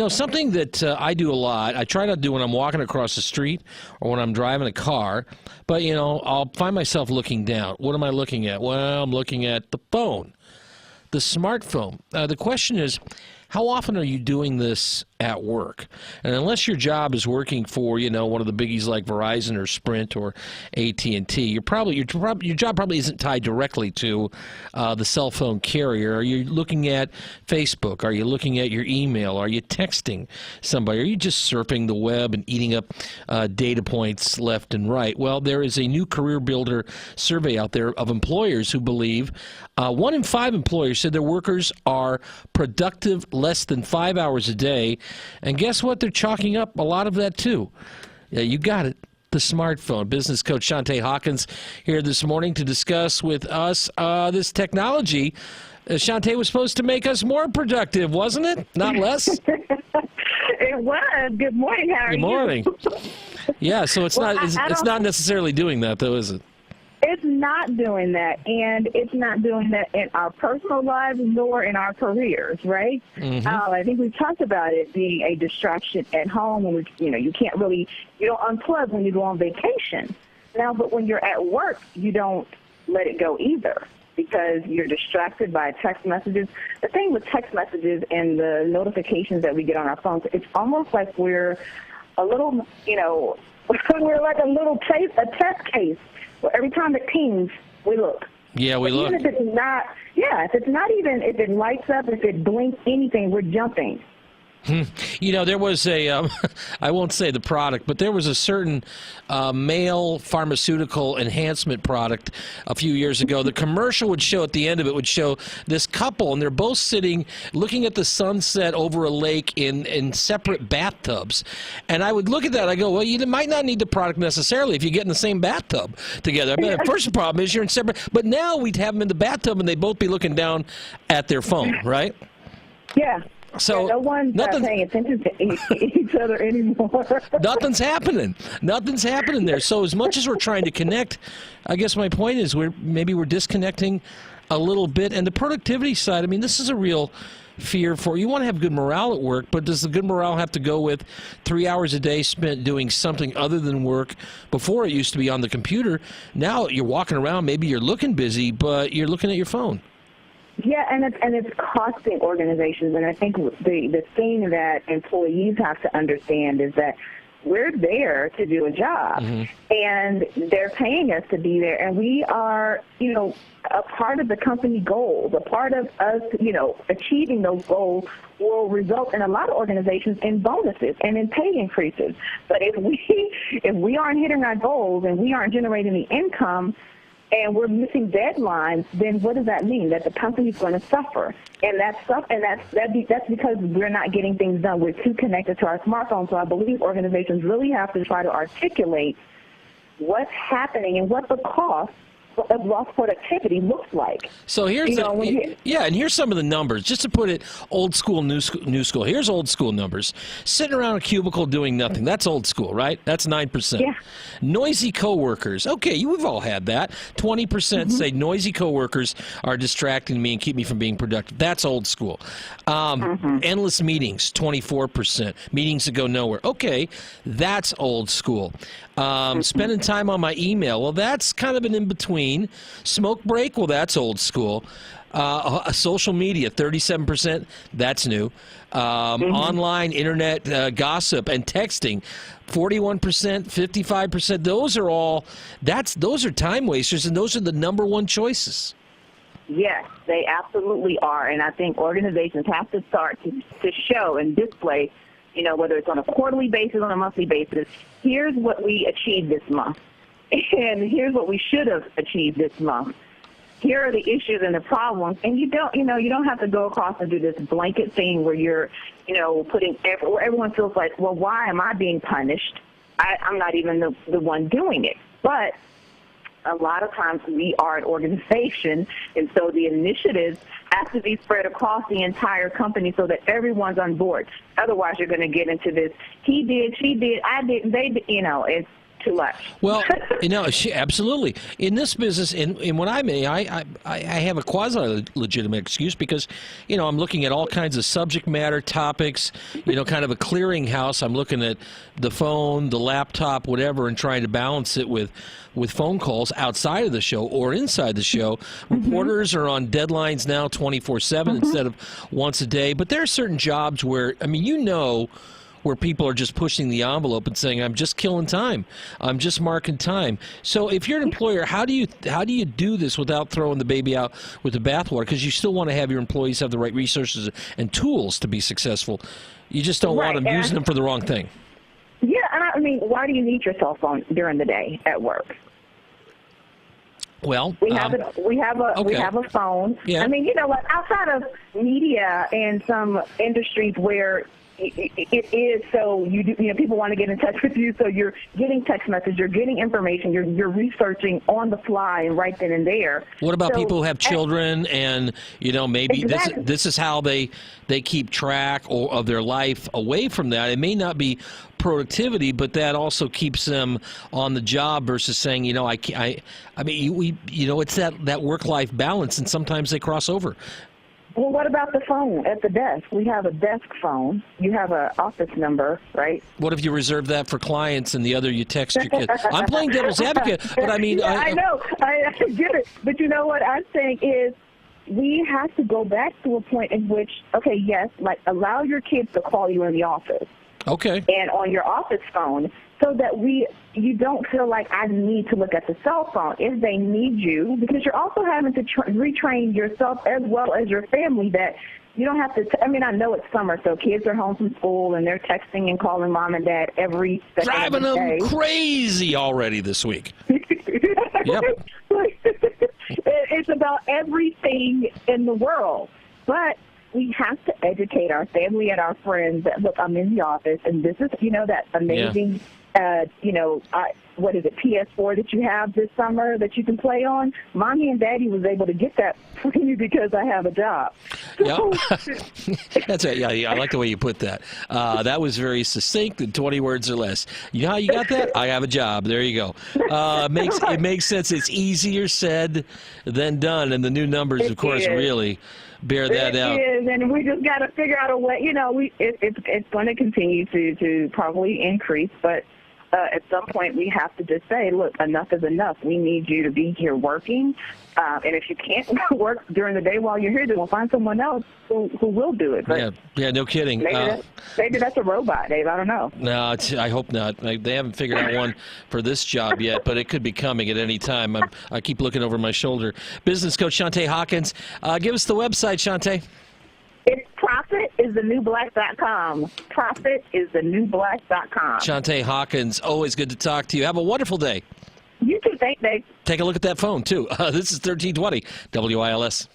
Something that I do a lot, I try not to do when I'm walking across the street or when I'm driving a car, but, I'll find myself looking down. What am I looking at? Well, I'm looking at the phone, the smartphone. The question is, how often are you doing this at work? And unless your job is working for, one of the biggies like Verizon or Sprint or AT&T, your job probably isn't tied directly to the cell phone carrier. Are you looking at Facebook? Are you looking at your email? Are you texting somebody? Are you just surfing the web and eating up data points left and right? Well, there is a new Career Builder survey out there of employers who believe 1 in 5 employers said their workers are productive less than 5 hours a day. And guess what? They're chalking up a lot of that, too. Yeah, you got it. The smartphone. Business coach Shontaye Hawkins here this morning to discuss with us this technology. Shontaye was supposed to make us more productive, wasn't it? Not less? It was. Good morning, how are you? Good morning. Yeah, so it's not necessarily doing that, though, is it? It's not doing that, and it's not doing that in our personal lives nor in our careers, right? Mm-hmm. I think we've talked about it being a distraction at home, and you don't unplug when you go on vacation. Now, but when you're at work, you don't let it go either because you're distracted by text messages. The thing with text messages and the notifications that we get on our phones, it's almost like we're a little, we're like a test case. Well, every time it pings, we look. Yeah, we look. Even if it lights up, if it blinks anything, we're jumping. There was I won't say the product, but there was a certain male pharmaceutical enhancement product a few years ago. The commercial would show, at the end of it, would show this couple, and they're both sitting looking at the sunset over a lake in separate bathtubs. And I would look at that, I go, well, you might not need the product necessarily if you get in the same bathtub together. I mean, the first problem is you're in separate, but now we'd have them in the bathtub and they'd both be looking down at their phone, right? Yeah. So no one's paying attention to each other anymore. Nothing's happening. Nothing's happening there. So as much as we're trying to connect, I guess my point is we're disconnecting a little bit. And the productivity side, I mean, this is a real fear for you. Want to have good morale at work, but does the good morale have to go with 3 hours a day spent doing something other than work? Before it used to be on the computer. Now you're walking around, maybe you're looking busy, but you're looking at your phone. Yeah, and it's costing organizations, and I think the thing that employees have to understand is that we're there to do a job, and they're paying us to be there, and we are, a part of the company goals. A part of us, achieving those goals will result in a lot of organizations in bonuses and in pay increases. But if we aren't hitting our goals and we aren't generating the income, and we're missing deadlines, then what does that mean? That the company's going to suffer, and that's because we're not getting things done. We're too connected to our smartphones. So I believe organizations really have to try to articulate what's happening and what the cost of lost productivity looks like. So here's and here's some of the numbers, just to put it old school, new school. Here's old school numbers. Sitting around a cubicle doing nothing, that's old school, right? That's 9%. Yeah. Noisy coworkers. Okay, we've all had that. 20% say noisy coworkers are distracting me and keep me from being productive. That's old school. Endless meetings, 24%. Meetings that go nowhere. Okay, that's old school. Spending time on my email. Well, that's kind of an in-between. Smoke break. Well, that's old school. Social media, 37%. That's new. Online, internet gossip and texting, 41%, 55%. Those are time wasters, and those are the number one choices. Yes, they absolutely are. And I think organizations have to start to show and display, whether it's on a quarterly basis, on a monthly basis, here's what we achieved this month. And here's what we should have achieved this month. Here are the issues and the problems. And you don't have to go across and do this blanket thing where you're, where everyone feels like, well, why am I being punished? I'm not even the one doing it. But a lot of times we are an organization, and so the initiatives have to be spread across the entire company so that everyone's on board. Otherwise, you're going to get into this, he did, she did, I didn't, they did, too much. Well, absolutely. In this business, in what I have a quasi-legitimate excuse because, I'm looking at all kinds of subject matter topics, kind of a clearinghouse. I'm looking at the phone, the laptop, whatever, and trying to balance it with phone calls outside of the show or inside the show. Reporters are on deadlines now 24/7 instead of once a day. But there are certain jobs where, where people are just pushing the envelope and saying, I'm just killing time. I'm just marking time. So if you're an employer, how do you do this without throwing the baby out with the bathwater? Because you still want to have your employees have the right resources and tools to be successful. You just don't want them using them for the wrong thing. Yeah, and why do you need your cell phone during the day at work? Well, we have a phone. Yeah. Outside of media and some industries where it is so people want to get in touch with you, so you're getting text messages, you're getting information, you're researching on the fly and right then and there. What about people who have children and maybe this is how they keep track of their life away from that? It may not be productivity, but that also keeps them on the job versus saying, it's that work-life balance, and sometimes they cross over. Well, what about the phone at the desk? We have a desk phone. You have an office number, right? What if you reserve that for clients and the other you text your kids? I'm playing devil's advocate, but I mean... Yeah, I know. I get it. But you know what I'm saying is we have to go back to a point in which, allow your kids to call you in the office. Okay. And on your office phone, so that you don't feel like I need to look at the cell phone if they need you, because you're also having to retrain yourself as well as your family that you don't have to. I know it's summer, so kids are home from school and they're texting and calling mom and dad every second driving of the day. Them crazy already this week. Yep. It's about everything in the world, but we have to educate our family and our friends that, look, I'm in the office, and this is, that amazing, what is it, PS4 that you have this summer that you can play on? Mommy and Daddy was able to get that for you because I have a job. Yeah, that's right. Yeah, I like the way you put that. That was very succinct in 20 words or less. You know how you got that? I have a job. There you go. It makes sense. It's easier said than done, and the new numbers, of course, really bear that out. It is, and we just got to figure out a way. It's going to continue to probably increase, but at some point we have to just say, look, enough is enough. We need you to be here working, and if you can't work during the day while you're here, then we'll find someone else who will do it. But yeah, no kidding. Maybe that's a robot, Dave. I don't know. No, I hope not. They haven't figured out one for this job yet, but it could be coming at any time. I keep looking over my shoulder. Business coach Shontaye Hawkins. Give us the website, Shontaye. It's profitisthenewblack.com. Profitisthenewblack.com. Shontaye Hawkins, always good to talk to you. Have a wonderful day. You too. Thanks, Dave. Take a look at that phone, too. This is 1320 WILS.